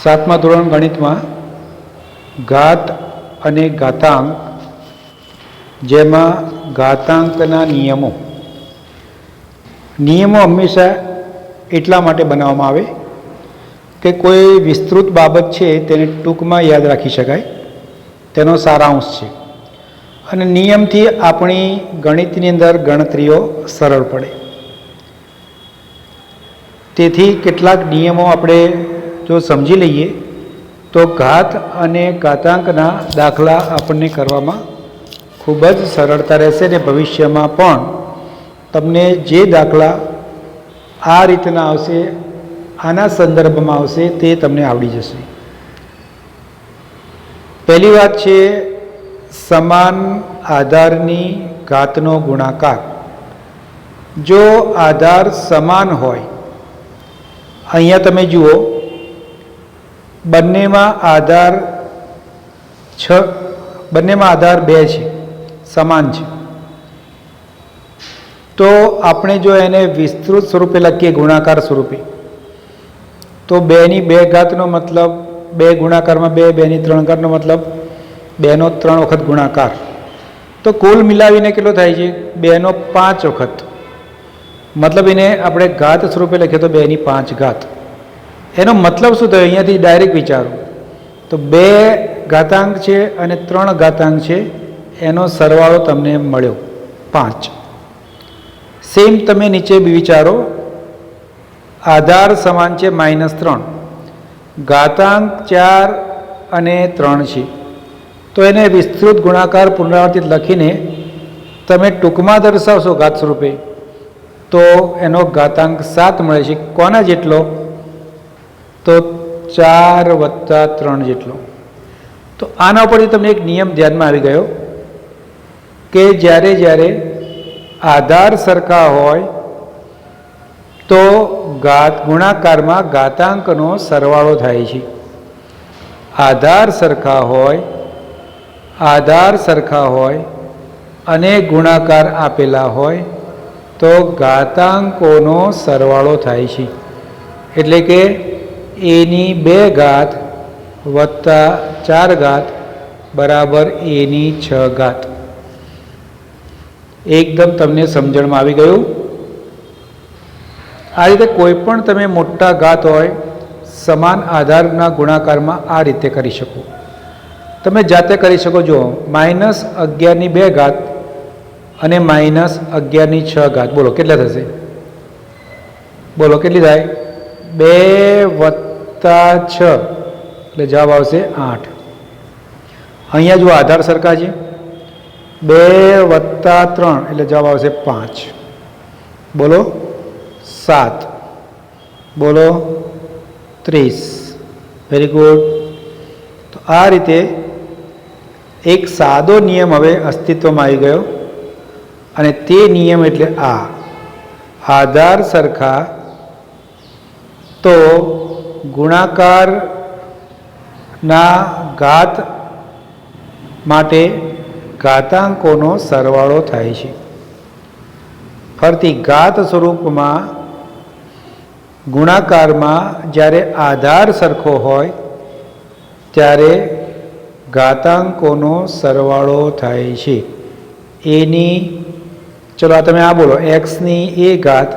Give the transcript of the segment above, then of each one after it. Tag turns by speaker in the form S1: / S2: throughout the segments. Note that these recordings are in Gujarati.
S1: સાતમા ધોરણ ગણિતમાં ઘાત અને ઘાતાંક, જેમાં ઘાતાંકના નિયમો હંમેશા એટલા માટે બનાવવામાં આવે કે કોઈ વિસ્તૃત બાબત છે તેને ટૂંકમાં યાદ રાખી શકાય, તેનો સારાંશ છે. અને નિયમથી આપણી ગણિતની અંદર ગણતરીઓ સરળ પડે. તેથી કેટલાક નિયમો આપણે જો સમજી લઈએ તો ઘાત અને ઘાતાંકના દાખલા આપણને કરવામાં ખૂબ જ સરળતા રહેશે અને ભવિષ્યમાં પણ તમને જે દાખલા આ રીતના આવશે, આના સંદર્ભમાં આવશે, તે તમને આવડી જશે. પહેલી વાત છે સમાન આધારની ઘાતનો ગુણાકાર. જો આધાર સમાન હોય, અહીંયા તમે જુઓ બંનેમાં આધાર 2 છે, સમાન છે, તો આપણે જો એને વિસ્તૃત સ્વરૂપે લખીએ ગુણાકાર સ્વરૂપે, તો 2 ની 2 ઘાતનો મતલબ 2 ગુણાકારમાં 2, 2 ની 3 ઘાતનો મતલબ 2 નો 3 વખત ગુણાકાર. તો કુલ મિલાવીને કેટલો થાય છે? 2 નો 5 વખત. મતલબ એને આપણે ઘાત સ્વરૂપે લખીએ તો 2 ની 5 ઘાત. એનો મતલબ શું થયો? અહીંયાથી ડાયરેક્ટ વિચારો તો 2 ઘાતાંક છે અને 3 ઘાતાંક છે, એનો સરવાળો તમને મળ્યો 5. સેમ તમે નીચે વિચારો, આધાર સમાન છે -3, ઘાતાંક 4 અને 3 છે, તો એને વિસ્તૃત ગુણાકાર પુનરાવર્તિત લખીને તમે ટૂંકમાં દર્શાવશો ઘાત સ્વરૂપે તો એનો ઘાતાંક 7 મળે છે. કોના જેટલો? તો 4 + 3 જેટલો. તો આના ઉપરથી તમને એક નિયમ ધ્યાનમાં આવી ગયો કે જ્યારે આધાર સરખા હોય તો ગુણાકારમાં ઘાતાંકનો સરવાળો થાય છે. આધાર સરખા હોય અને ગુણાકાર આપેલા હોય તો ઘાતાંકોનો સરવાળો થાય છે. એટલે કે a ની 2 ઘાત વત્તા 4 ઘાત બરાબર a ની 6 ઘાત. એકદમ તમને સમજણમાં આવી ગયું. આ રીતે કોઈ પણ તમે મોટા ઘાત હોય સમાન આધારના ગુણાકારમાં આ રીતે કરી શકો. તમે જાતે કરી શકો. જો -11 ની 2 ઘાત અને -11 ની 6 ઘાત, બોલો કેટલા થશે? બોલો કેટલી થાય? 2 + 6 એટલે જવાબ આવશે 8. અહીંયા જો આધાર સરખા છે, 2 + 3 એટલે જવાબ આવશે 5. બોલો 7. બોલો 30. Very good. તો આ રીતે એક સાદો નિયમ હવે અસ્તિત્વમાં આવી ગયો અને તે નિયમ એટલે આધાર સરખા તો ગુણાકારના ઘાત માટે ઘાતાંકોનો સરવાળો થાય છે. ફરતી ઘાત સ્વરૂપમાં ગુણાકારમાં જ્યારે આધાર સરખો હોય ત્યારે ઘાતાંકોનો સરવાળો થાય છે. ચલો આ તમે આ બોલો, x ની a ઘાત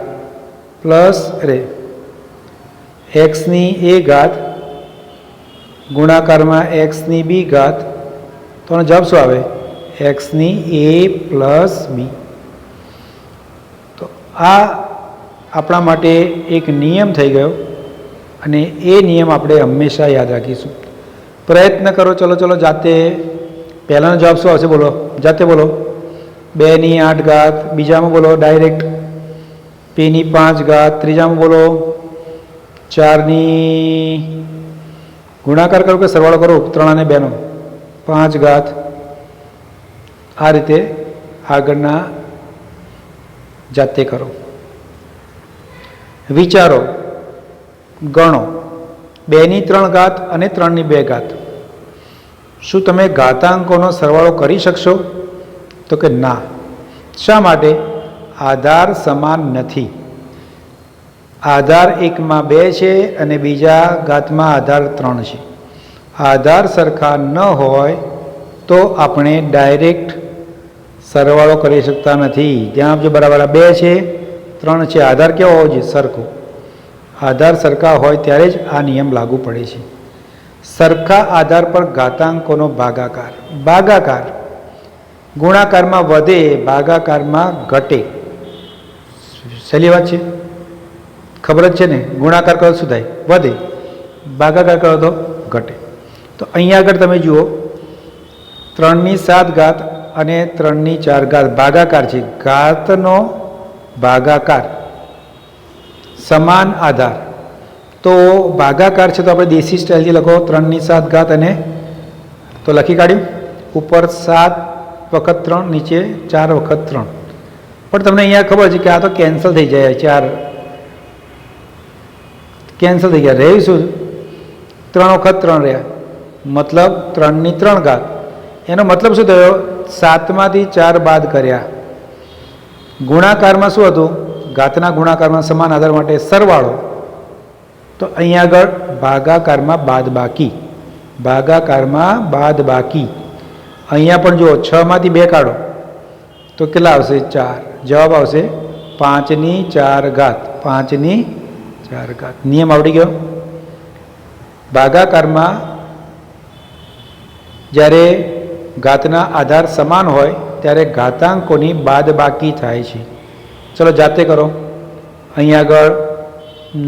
S1: પ્લસ x ની a ઘાત ગુણાકારમાં x ની b ઘાત, તો જવાબ શું આવે? x ની a + b. તો આ આપણા માટે એક નિયમ થઈ ગયો અને એ નિયમ આપણે હંમેશા યાદ રાખીશું. પ્રયત્ન કરો. ચલો જાતે. પહેલાંનો જવાબ શું આવશે? બોલો જાતે બોલો. 2 ની 8 ઘાત. બીજામાં બોલો ડાયરેક્ટ p ની 5 ઘાત. ત્રીજામાં બોલો 4 ની ગુણાકાર કરો કે સરવાળો કરો? 3 અને 2 નો 5 ઘાત. આ રીતે આગળના જાતે કરો. વિચારો, ગણો. 2 ની 3 ઘાત અને 3 ની 2 ઘાત. શું તમે ઘાતાંકોનો સરવાળો કરી શકશો? તો કે ના. શા માટે? આધાર સમાન નથી. આધાર એકમાં 2 છે અને બીજા ઘાતમાં આધાર 3 છે. આધાર સરખા ન હોય તો આપણે ડાયરેક્ટ સરવાળો કરી શકતા નથી. ત્યાં જો બરાબર 2 છે 3 છે, આધાર કેવો હોવો જોઈએ? સરખો. આધાર સરખા હોય ત્યારે જ આ નિયમ લાગુ પડે છે. સરખા આધાર પર ઘાતાંકોનો ભાગાકાર. ભાગાકાર ગુણાકારમાં વધે, ભાગાકારમાં ઘટે. સહેલી વાત છે, ખબર જ છે ને. ગુણાકાર કરો શું થાય? વધે. ભાગાકાર કરો તો ઘટે. તો અહીંયા આગળ તમે જુઓ 3/7 અને 3/4 ભાગાકાર છે. ઘાતનો ભાગાકાર સમાન આધાર. તો ભાગાકાર છે તો આપણે દેશી સ્ટાઇલથી લખો 3/7 અને તો લખી કાઢ્યું. ઉપર 7 વખત 3, નીચે 4 વખત 3. પણ તમને અહીંયા ખબર છે કે આ તો કેન્સલ થઈ જાય. 4 કેન્સલ થઈ ગયા. રહ્યું શું? 3 વખત 3 રહ્યા, મતલબ 3/3. એનો મતલબ શું થયો? 7માંથી 4 બાદ કર્યા. ગુણાકારમાં શું હતું? ઘાતના ગુણાકારમાં સમાન આધાર માટે સરવાળો. તો અહીંયા આગળ ભાગાકારમાં બાદબાકી. ભાગાકારમાં બાદબાકી. અહીંયા પણ જુઓ 6માંથી 2 કાઢો તો કેટલા આવશે? 4. જવાબ આવશે 5/4. 5/4. નિયમ આવડી ગયો. ભાગાકારમાં જ્યારે ઘાતના આધાર સમાન હોય ત્યારે ઘાતાંકોની બાદબાકી થાય છે. ચલો જાતે કરો. અહીંયા આગળ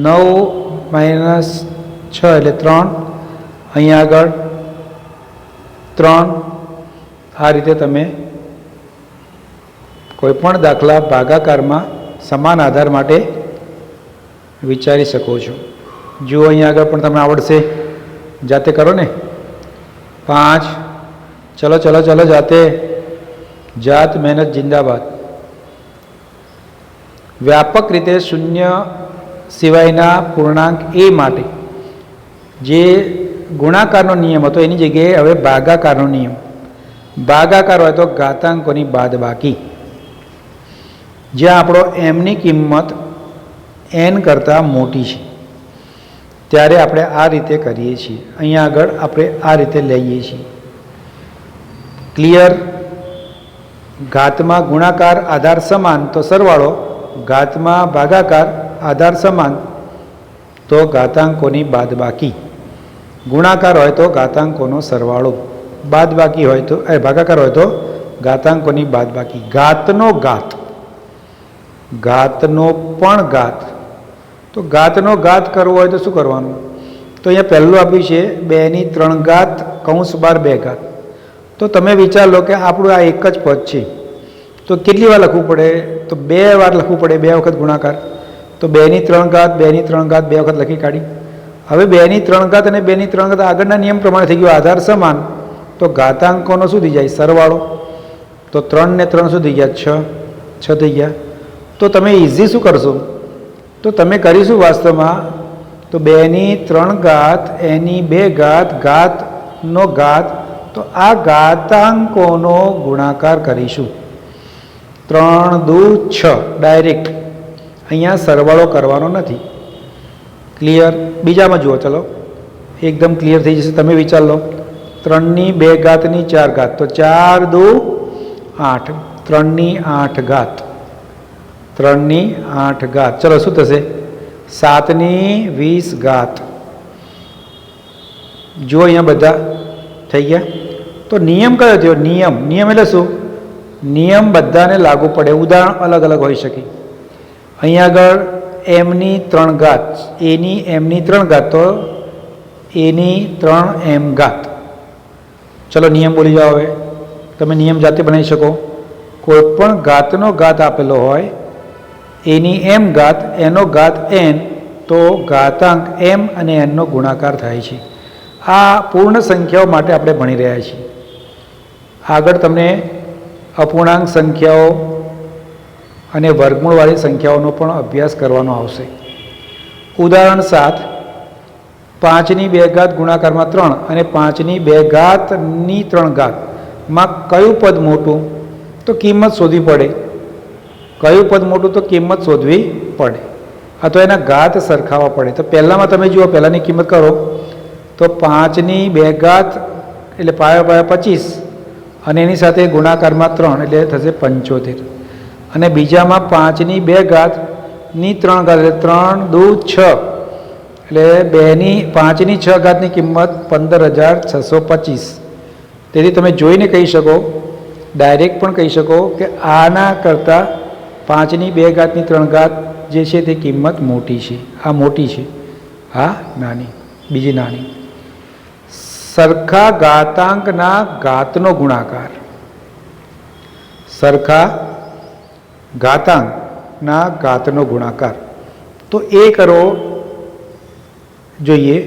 S1: 9 - 6 એટલે 3. અહીંયા આગળ 3. આ રીતે તમે કોઈ પણ દાખલા ભાગાકારમાં સમાન આધાર માટે વિચારી શકો છો. જુઓ અહીંયા આગળ પણ તમને આવડશે. જાતે કરો ને. 5. ચલો ચલો ચલો જાતે. જાત મહેનત જિંદાબાદ. વ્યાપક રીતે શૂન્ય સિવાયના પૂર્ણાંક એ માટે જે ગુણાકારનો નિયમ હતો એની જગ્યાએ હવે ભાગાકારનો નિયમ. ભાગાકાર હોય તો ઘાતાંકોની બાદબાકી. જ્યાં આપણો એમની કિંમત n કરતાં મોટી છે ત્યારે આપણે આ રીતે કરીએ છીએ. અહીંયા આગળ આપણે આ રીતે લઈએ છીએ. ક્લિયર? ઘાતમાં ગુણાકાર આધાર સમાન તો સરવાળો, ઘાતમાં ભાગાકાર આધાર સમાન તો ઘાતાંકોની બાદબાકી. ગુણાકાર હોય તો ઘાતાંકોનો સરવાળો, બાદબાકી હોય તો ભાગાકાર હોય તો ઘાતાંકોની બાદબાકી. ઘાતનો ઘાત, ઘાતનો પણ ઘાત. તો ઘાતનો ઘાત કરવો હોય તો શું કરવાનું? તો અહીંયા પહેલું આપ્યું છે 2/3 કૌંસ બાર 2 તો તમે વિચાર લો કે આપણું આ એક જ પદ છે તો કેટલી વાર લખવું પડે? તો 2 વાર લખવું પડે. 2 વખત ગુણાકાર. તો 2/3 2/3 2 વખત લખી કાઢી. હવે 2/3 અને 2/3 આગળના નિયમ પ્રમાણે થઈ ગયો. આધાર સમાન તો ઘાતાંકોનો શું થઈ જાય? સરવાળો. તો 3 ને 3 શું થઈ ગયા? 6 થઈ ગયા. તો તમે ઇઝી શું કરશો? તો તમે કરીશું વાસ્તવમાં તો 2/3 એની 2 ઘાતનો ઘાત. તો આ ઘાતાંકોનો ગુણાકાર કરીશું. 3 દુ 6 ડાયરેક્ટ. અહીંયા સરવાળો કરવાનો નથી. ક્લિયર? બીજામાં જુઓ. ચલો એકદમ ક્લિયર થઈ જશે. તમે વિચાર લો 3/2 4 તો 4 દુ 8. 3/8. 3/8. ચલો શું થશે? 7/20. જો અહીંયા બધા થઈ ગયા. તો નિયમ કયો થયો? નિયમ. નિયમ એટલે શું? નિયમ બધાને લાગુ પડે. ઉદાહરણ અલગ અલગ હોઈ શકે. અહીંયા આગળ એમની 3 એની એમની 3 તો એની 3m. ચલો નિયમ બોલી જાઓ. હવે તમે નિયમ જાતે બનાવી શકો. કોઈ પણ ઘાતનો ઘાત આપેલો હોય એની m એનો ઘાત n તો ઘાતાંક m અને n નો ગુણાકાર થાય છે. આ પૂર્ણ સંખ્યાઓ માટે આપણે ભણી રહ્યા છીએ. આગળ તમને અપૂર્ણાંક સંખ્યાઓ અને વર્ગમૂળવાળી સંખ્યાઓનો પણ અભ્યાસ કરવાનો આવશે. ઉદાહરણ 7 5/2 ગુણાકારમાં 3 અને 5/2 માં કયું પદ મોટું? તો કિંમત શોધવી પડે. કયું પદ મોટું? તો કિંમત શોધવી પડે. અથવા એના ઘાત સરખાવવા પડે. તો પહેલાંમાં તમે જુઓ, પહેલાંની કિંમત કરો તો 5ની 2 ઘાત એટલે પાયા 25 અને એની સાથે ગુણાકારમાં 3 એટલે થશે 75. અને બીજામાં 5ની 2 ઘાતની 3 ઘાત એટલે 3 દુ 6 એટલે 5ની 6 ઘાતની કિંમત 15,625. તેથી તમે જોઈને કહી શકો, ડાયરેક્ટ પણ કહી શકો કે આના કરતાં 5ની 2 ઘાતની 3 ઘાત જે છે તે કિંમત મોટી છે. આ મોટી છે, આ નાની, બીજી નાની. સરખા ઘાતાંકના ઘાતનો ગુણાકાર. સરખા ઘાતાંકના ઘાતનો ગુણાકાર તો એ કરો. જોઈએ,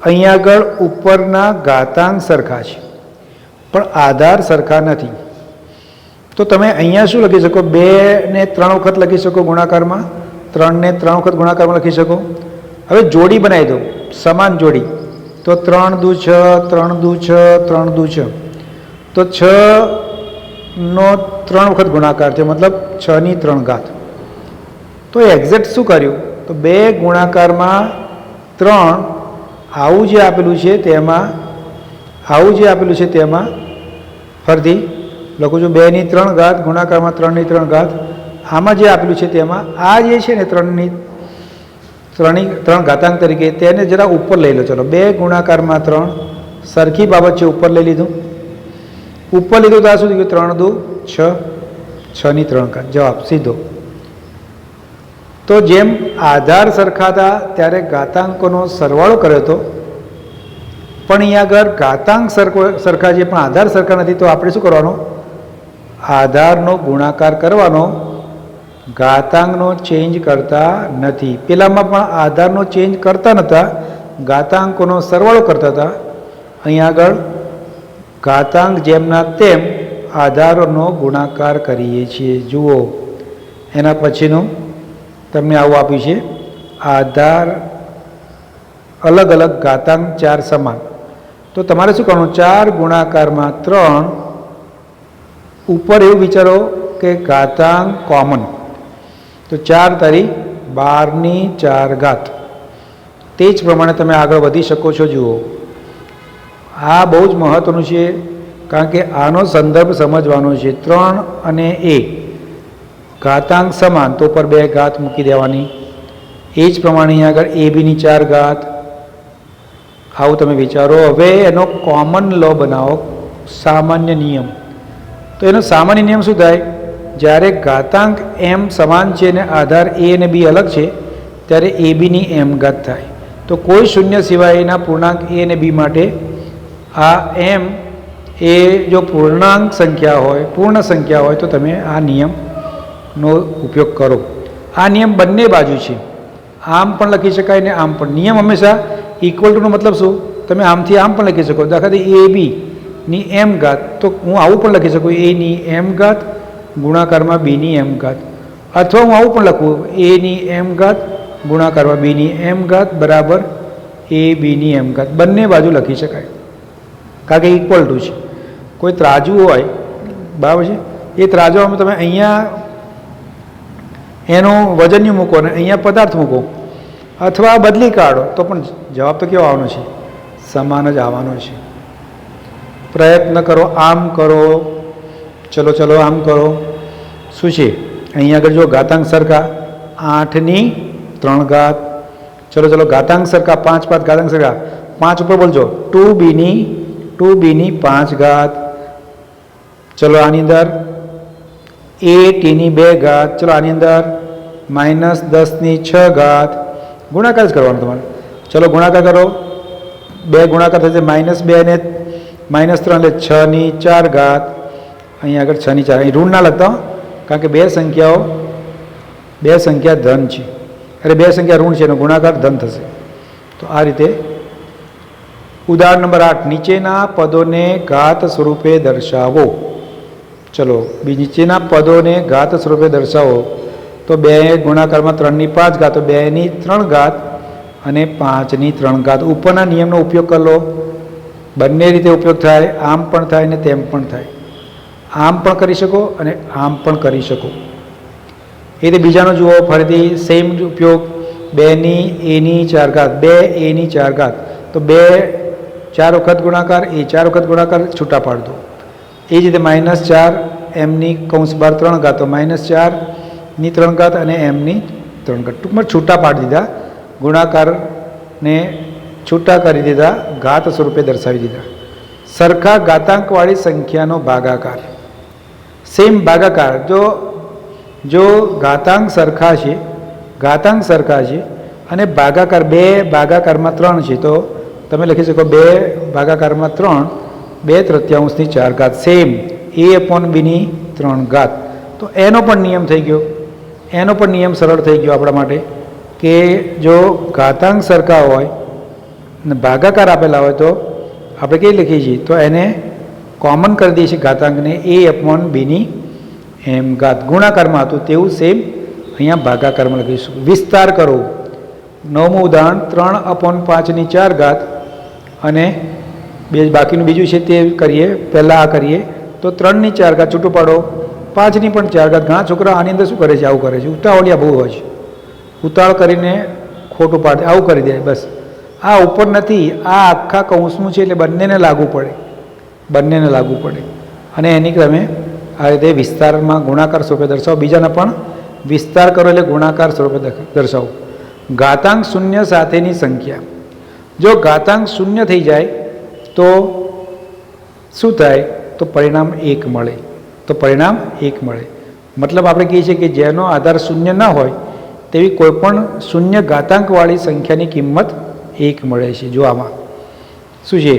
S1: અહીંયા આગળ ઉપરના ઘાતાંક સરખા છે પણ આધાર સરખા નથી. તો તમે અહીંયા શું લખી શકો? 2 ને 3 વખત લખી શકો ગુણાકારમાં, 3 ને 3 વખત ગુણાકારમાં લખી શકો. હવે જોડી બનાવી દો, સમાન જોડી. તો 3 દુ 6, 3 દુ 6, 3 દુ 6. તો 6નો 3 વખત ગુણાકાર છે, મતલબ 6ની 3 ઘાત. તો એક્ઝેક્ટ શું કર્યું? તો 2 ગુણાકારમાં 3 આવું જે આપેલું છે તેમાં ફરીથી લખું છું 2ની 3 ઘાત ગુણાકારમાં 3ની 3 ઘાત. આમાં જે આપેલું છે તેમાં આ જે છે ને 3ની 3 ઘાતાંક તરીકે તેને જરા ઉપર લઈ લો. ચલો, 2 ગુણાકારમાં 3 સરખી બાબત છે, ઉપર લઈ લીધું. ઉપર લીધું તો આ શું થયું? 3 દુ 6, 6ની 3 ઘાત. જવાબ સીધો. તો જેમ આધાર સરખા હતા ત્યારે ઘાતાંકોનો સરવાળો કર્યો હતો, પણ અહીંયા આગળ ઘાતાંક સરખા છે પણ આધાર સરખા નથી. તો આપણે શું કરવાનો? આધારનો ગુણાકાર કરવાનો, ઘાતાંકનો ચેન્જ કરતા નથી. પેલામાં પણ આધારનો ચેન્જ કરતા નહોતા, ઘાતાંકોનો સરવાળો કરતા હતા. અહીંયા આગળ ઘાતાંક જેમના તેમ આધારનો ગુણાકાર કરીએ છીએ. જુઓ, એના પછીનું તમને આવું આપ્યું છે, આધાર અલગ અલગ ઘાતાંક 4 સમાન. તો તમારે શું કરવાનું? 4 ગુણાકારમાં 3 ઉપર એવું વિચારો કે ઘાતાંક કોમન. તો 4 તારી 12ની 4 ઘાત. તે જ પ્રમાણે તમે આગળ વધી શકો છો. જુઓ, આ બહુ જ મહત્ત્વનું છે, કારણ કે આનો સંદર્ભ સમજવાનો છે. 3 અને a ઘાતાંક સમાન તો પર 2 ઘાત મૂકી દેવાની. એ જ પ્રમાણે અહીંયા આગળ a bની 4 ઘાત. આવું તમે વિચારો. હવે એનો કોમન લો બનાવો, સામાન્ય નિયમ. તો એનો સામાન્ય નિયમ શું થાય? જ્યારે ઘાતાંક m સમાન છે અને આધાર a અને b અલગ છે ત્યારે a bની m ઘાત થાય. તો કોઈ શૂન્ય સિવાયના પૂર્ણાંક a અને b માટે આ m એ જો પૂર્ણાંક સંખ્યા હોય, પૂર્ણ સંખ્યા હોય, તો તમે આ નિયમનો ઉપયોગ કરો. આ નિયમ બંને બાજુ છે, આમ પણ લખી શકાય ને આમ પણ. નિયમ હંમેશા ઇક્વલ ટુનો મતલબ શું? તમે આમથી આમ પણ લખી શકો. દાખલા તરીકે a bની m ઘાત, તો હું આવું પણ લખી શકું, a ની m ઘાત ગુણાકારમાં b ની m ઘાત. અથવા હું આવું પણ લખું, a ની m ઘાત ગુણાકારમાં b ની m ઘાત બરાબર a bની m ઘાત. બંને બાજુ લખી શકાય, કારણ કે ઇક્વલ ટુ છે. કોઈ ત્રાજુ હોય, બરાબર છે, એ ત્રાજવામાં તમે અહીંયા એનું વજન્ય મૂકો ને અહીંયા પદાર્થ મૂકો, અથવા બદલી કાઢો, તો પણ જવાબ તો કેવો આવવાનો છે? સમાન જ આવવાનો છે. પ્રયત્ન કરો, આમ કરો. ચલો ચલો આમ કરો. શું છે અહીંયા આગળ? જો ઘાતાંક સરખા 8ની 3 ઘાત. ચલો ચલો ઘાતાંક સરખા 5 5 ઘાતાંક સરખા 5 ઉપર બોલજો 2bની 5 ઘાત. ચલો આની અંદર a(t)ની 2 ઘાત. ચલો આની અંદર -10ની 6 ઘાત. ગુણાકાર જ કરવાનો તમારે. ચલો ગુણાકાર કરો. 2 ગુણાકાર થશે -2 અને -3 એટલે 6ની 4 ઘાત. અહીંયા આગળ 6ની 4. અહીં ઋણ ના લખતા, કારણ કે બે સંખ્યા ધન છે, અરે બે સંખ્યા ઋણ છે એનો ગુણાકાર ધન થશે. તો આ રીતે. ઉદાહરણ નંબર 8, નીચેના પદોને ઘાત સ્વરૂપે દર્શાવો. ચલો, નીચેના પદોને ઘાત સ્વરૂપે દર્શાવો. તો 2 ગુણાકારમાં 3ની 5 ઘાત, તો 2ની 3 ઘાત અને 5ની 3 ઘાત. ઉપરના નિયમનો ઉપયોગ કરી લો. બંને રીતે ઉપયોગ થાય, આમ પણ થાય ને તેમ પણ થાય. આમ પણ કરી શકો અને આમ પણ કરી શકો. એ રીતે બીજાનો જુઓ, ફરીથી સેમ ઉપયોગ. 2ની એની 4 ઘાત, 2a ની 4 ઘાત, તો 2 4 વખત ગુણાકાર, એ 4 વખત ગુણાકાર, છૂટા પાડ દો. એ જ રીતે -4 m ની કૌંસ બહાર 3 ઘાત, તો -4ની 3 ઘાત અને m ની 3 ઘાત. ટૂંકમાં છૂટા પાડી દીધા, ગુણાકારને છૂટા કરી દીધા, ઘાત સ્વરૂપે દર્શાવી દીધા. સરખા ઘાતાંકવાળી સંખ્યાનો ભાગાકાર, સેમ ભાગાકાર. જો ઘાતાંક સરખા છે અને ભાગાકાર 2 ભાગાકારમાં 3 છે, તો તમે લખી શકો 2 ભાગાકારમાં 3, 2/3ની 4 ઘાત, સેમ a/b ની 3 ઘાત. તો એનો પણ નિયમ થઈ ગયો, એનો પણ નિયમ સરળ થઈ ગયો આપણા માટે કે જો ઘાતાંક સરખા હોય અને ભાગાકાર આપેલા હોય તો આપણે કઈ લખીએ છીએ, તો એને કોમન કરી દઈએ છીએ ઘાતાંકને, a/b ની m ઘાત. ગુણાકારમાં હતું તેવું સેમ અહીંયા ભાગાકારમાં લખીશું. વિસ્તાર કરો. 9મું ઉદાહરણ 3/5ની 4 ઘાત અને બાકીનું બીજું છે તે કરીએ. પહેલાં આ કરીએ તો 3ની 4 ઘાત છૂટું પાડો, 5ની પણ 4 ઘાત. ઘણા છોકરા આની અંદર શું કરે છે, આવું કરે છે, ઉતાવળિયા બહુ હોય છે, ઉતાવળ કરીને ખોટું પાડે, આવું કરી દે. બસ આ ઉપર નથી, આ આખા કૌંસનું છે એટલે બંનેને લાગુ પડે અને એની તમે આ રીતે વિસ્તારમાં ગુણાકાર સ્વરૂપે દર્શાવો. બીજાને પણ વિસ્તાર કરો એટલે ગુણાકાર સ્વરૂપે દર્શાવો. ઘાતાંક શૂન્ય સાથેની સંખ્યા, જો ઘાતાંક શૂન્ય થઈ જાય તો શું થાય, તો પરિણામ 1 મળે. મતલબ આપણે કહીએ છીએ કે જેનો આધાર શૂન્ય ન હોય તેવી કોઈપણ શૂન્ય ઘાતાંકવાળી સંખ્યાની કિંમત 1 મળે છે. જો આમાં શું છે,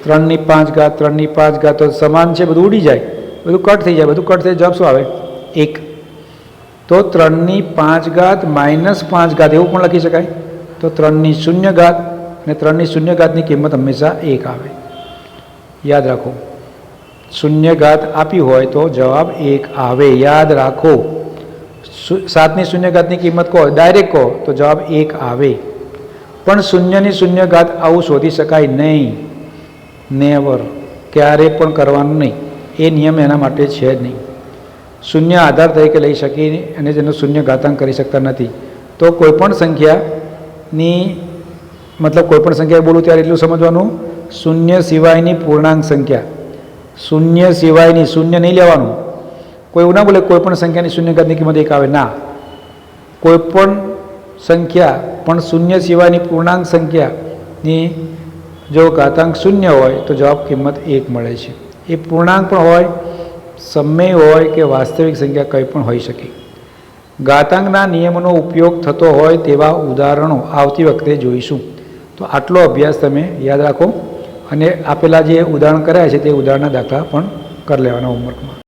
S1: 3ની 5 ઘાત, 3ની 5 ઘાત તો સમાન છે, બધું ઉડી જાય, બધું કટ થઈ જાય, જવાબ શું આવે, 1. તો 3ની 5 ઘાત -5 ઘાત એવું પણ લખી શકાય. તો 3ની 0 ઘાત અને 3ની 0 ઘાતની કિંમત હંમેશા 1 આવે. યાદ રાખો, 0 ઘાત આપી હોય તો જવાબ 1 આવે. યાદ રાખો, 7ની 0 ઘાતની કિંમત કહો, ડાયરેક્ટ કહો તો જવાબ 1 આવે. પણ 0ની 0 ઘાત આવું શોધી શકાય નહીં, નેવર, ક્યારે પણ કરવાનું નહીં. એ નિયમ એના માટે છે જ નહીં. શૂન્ય આધાર તરીકે લઈ શકીએ અને તેનો શૂન્ય ઘાતાંક કરી શકતા નથી. તો કોઈપણ સંખ્યાની મતલબ કોઈપણ સંખ્યા બોલું ત્યારે એટલું સમજવાનું, શૂન્ય સિવાયની પૂર્ણાંક સંખ્યા, શૂન્ય સિવાયની, શૂન્ય નહીં લેવાનું. કોઈ એવું ના બોલે કોઈપણ સંખ્યાની શૂન્ય ઘાતની કિંમત 1 આવે, ના. કોઈપણ સંખ્યા પણ શૂન્ય સિવાયની પૂર્ણાંક સંખ્યાની જો ઘાતાંક શૂન્ય હોય તો જવાબ કિંમત 1 મળે છે. એ પૂર્ણાંક પણ હોય, સમય હોય કે વાસ્તવિક સંખ્યા કંઈ પણ હોઈ શકે. ઘાતાંકના નિયમોનો ઉપયોગ થતો હોય તેવા ઉદાહરણો આવતી વખતે જોઈશું. તો આટલો અભ્યાસ તમે યાદ રાખો અને આપેલા જે ઉદાહરણ કર્યા છે તે ઉદાહરણના દાખલા પણ કરી લેવાના હોમવર્કમાં.